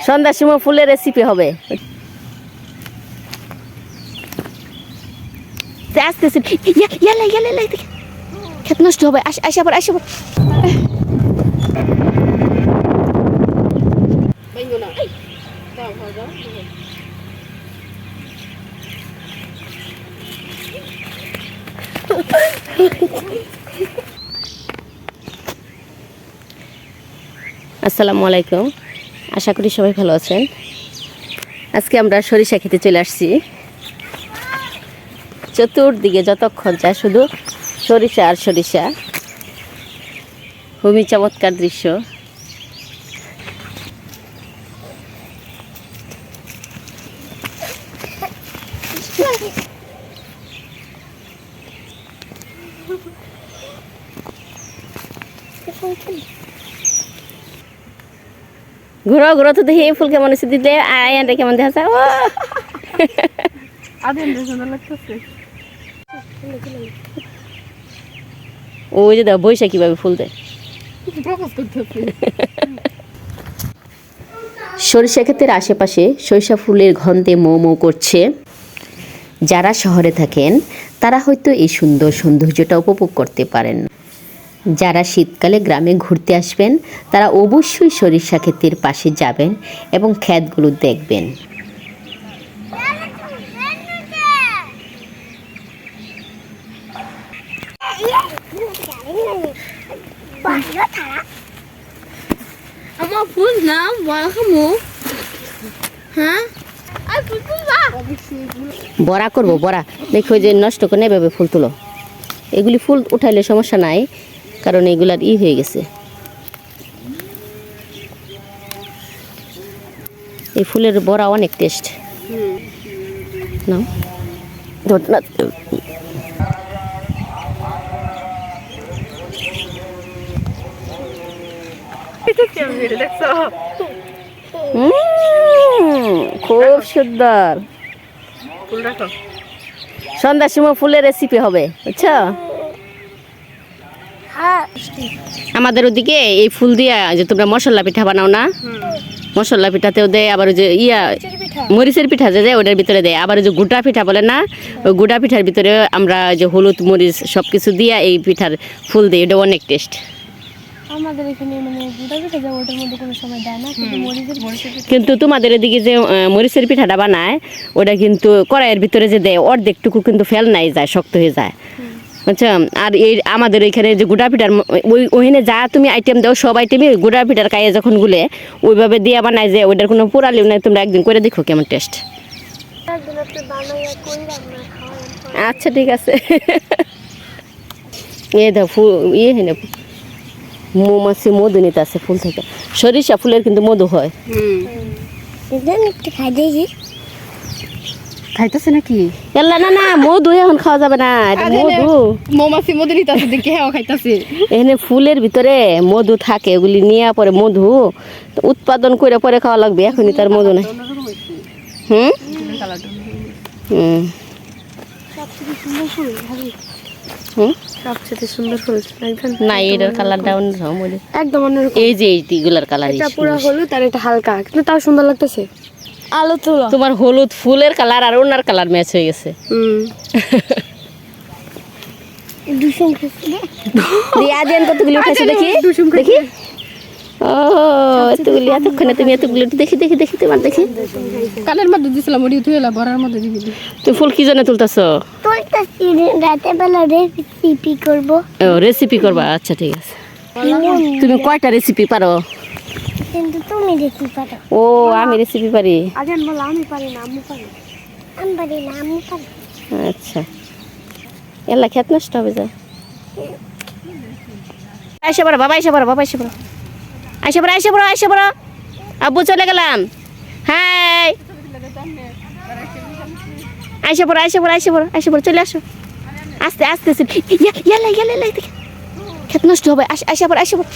সন্ধ্যার সময় ফুলের রেসিপি হবে। আসতেছে ক্ষেত নষ্ট হবে। আসা পর আসসালামু আলাইকুম, আশা করি সবাই ভালো আছেন। আজকে আমরা সরিষা খেতে চলে আসছি। চতুর্দিকে যতক্ষণ যায় শুধু সরিষা আর সরিষা, খুবই চমৎকার দৃশ্য। ঘুরো ঘুরো তো দেখি ফুল কেমন আছে দিতে। আয়ানটা কেমন দেখা ওই যে দেখো বৈশাখ কিভাবে ফুল দেয়। সরিষা ক্ষেতের আশেপাশে সরিষা ফুলের গন্ধে মো মো করছে। যারা শহরে থাকেন তারা হয়তো এই সুন্দর সৌন্দর্যটা উপভোগ করতে পারেন। যারা শীতকালে গ্রামে ঘুরতে আসবেন তারা অবশ্যই সরিষা ক্ষেতের পাশে যাবেন এবং ক্ষেতগুলো দেখবেন। আমার ফুল না বড় খামু। হ্যাঁ বড়া করবো, বড়া দেখো যে নষ্ট করে এভাবে ফুল তুলো। এগুলি ফুল উঠাইলে সমস্যা নাই, কারণ এগুলার হয়ে গেছে। এই ফুলের বড়া অনেক টেস্ট। নাও খুব সুন্দর। সন্ধ্যার সময় ফুলের রেসিপি হবে, বুঝছো? আমাদের ওদিকে এই ফুল দিয়া যে তোমরা মশলা পিঠা বানাও না, মশলা পিঠাতেও দেয়, আবার যে মরিচের পিঠা যে দেয় ওটার ভিতরে দেয়, আবার যে গুটা পিঠা বলে না, ওই গুটা পিঠার ভিতরে আমরা যে হলুদ মরিচ সব কিছু দিয়া এই পিঠার ফুল দিই, এটা অনেক টেস্ট। আমাদের এখানে মানে গুড়া পিঠা যায় ওটার মধ্যে কোনো সময় দেয় না, কিন্তু মরিচের কিন্তু তোমাদের এদিকে যে মরিচের পিঠাটা বানায় ওটা কিন্তু কড়াইয়ের ভিতরে যে দেয় অর্ধেকটুকু কিন্তু ফেল নাই যায়, শক্ত হয়ে যায়, আচ্ছা। আর এই আমাদের এখানে যে গুড়া পিঠার ওইখানে যা তুমি আইটেম দাও সব আইটেমই গুড়া পিঠার গায়ে যখন গুলে ওইভাবে দিয়ে বানায় যে ওইটার কোনো পুরালিও নাই। তোমরা একদিন করে দেখো কেমন টেস্ট। আচ্ছা ঠিক আছে। দাও ফুল না মৌমাছি মধু নিতে আছে ফুল থেকে। সরিষা ফুলের কিন্তু মধু হয়। খাইতেছে নাকি? এলা না না মধু এখন খাওয়া যাবে না, এটা মধু। মৌমাছি মধু নিতে আছে দেখে হ্যাঁ খাইতেছে। এখানে ফুলের ভিতরে মধু থাকে, ওগুলি নিয়ে পরে মধু উৎপাদন করে পরে খাওয়া লাগবে, এখনই তার মধু নাই। হুম হুম সবচেয়ে সুন্দর ফুল একদম না, এটার কালারটা অন্যরকম, একদম অন্যরকম। এই যে এইগুলার কালার, এটা পুরো হলুদ আর এটা হালকা, কিন্তু তাও সুন্দর লাগতেছে। আলো তোলা তোমার হলুদ ফুলের কালার আর ওনার কালার ম্যাচ হয়ে গেছে। দিয়া দেন কতগুলি উঠেছে দেখি দেখি। ও এতগুলি, এতক্ষণে তুমি এতগুলি দেখি দেখি দেখি তোমার দেখি। কালের মধ্যে দিছিলাম ওডি উঠে এলা বড়ার মধ্যে দিবি। তুমি ফুল কি জন্য তুলতেছো? তুলতেছি রাতে বেলা রেসিপি করব। ও রেসিপি করবা, আচ্ছা ঠিক আছে। তুমি কয়টা রেসিপি পারো? কিন্তু তুমি দেখি পারো। ও আমি রেসিপি পারি। আগে বল আমি পারি না, আম্মু পারি। আমি পারি না, আমি পারি। আচ্ছা এলা খেত নষ্ট হবে যায়। আইসা পড়ো বাবা, আইসা পড়ো বাবা, আইসা পড়ো, আইসা পড়ো, আইসা পড়ো, আইসা পড়ো। আব্বু চলে গেলাম। হাই আইসা পড়ো, আইসা পড়ো, আইসা পড়ো, আইসা পড়ো, চলে আসো আস্তে আস্তে। খেত নষ্ট হবে। আইসা পড়ো, আইসা পড়ো।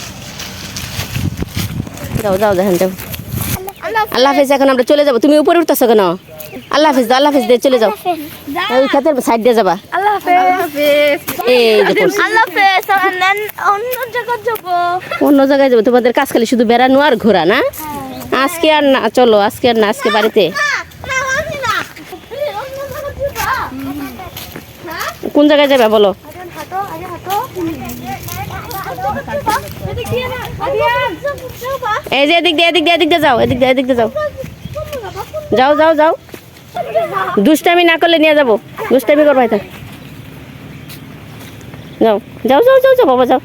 যাও যাও দেখেন যাও। আল্লাহ হাফেজ। এখন আমরা চলে যাবো। তুমি উপরে উঠতেছো কেন? আল্লাহ হাফিজ দাও, আল্লাহ হাফিজ দিয়ে চলে যাও। ওই খাতের সাইড দিয়ে যাবা। আল্লাহ হাফেজ। এই দেখো আল্লাহ হাফেজ। অন্য জায়গায় যাবো। অন্য জায়গায় যাবো, তোমাদের কাজ খালি শুধু বেড়ানো আর ঘোরা না? আজকে আর না, চলো আজকে আর না, আজকে বাড়িতে। কোন জায়গায় যাবে বলো? এই যে এদিক দিয়ে যাও, এদিক দিয়ে যাও, যাও যাও যাও। দুষ্টামি না করলে নিয়ে যাবো, দুষ্টামি করবাই থাক। যাও যাও যাও যাও যাও বাবা যাও।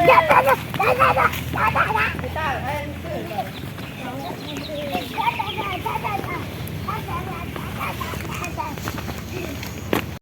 দাদা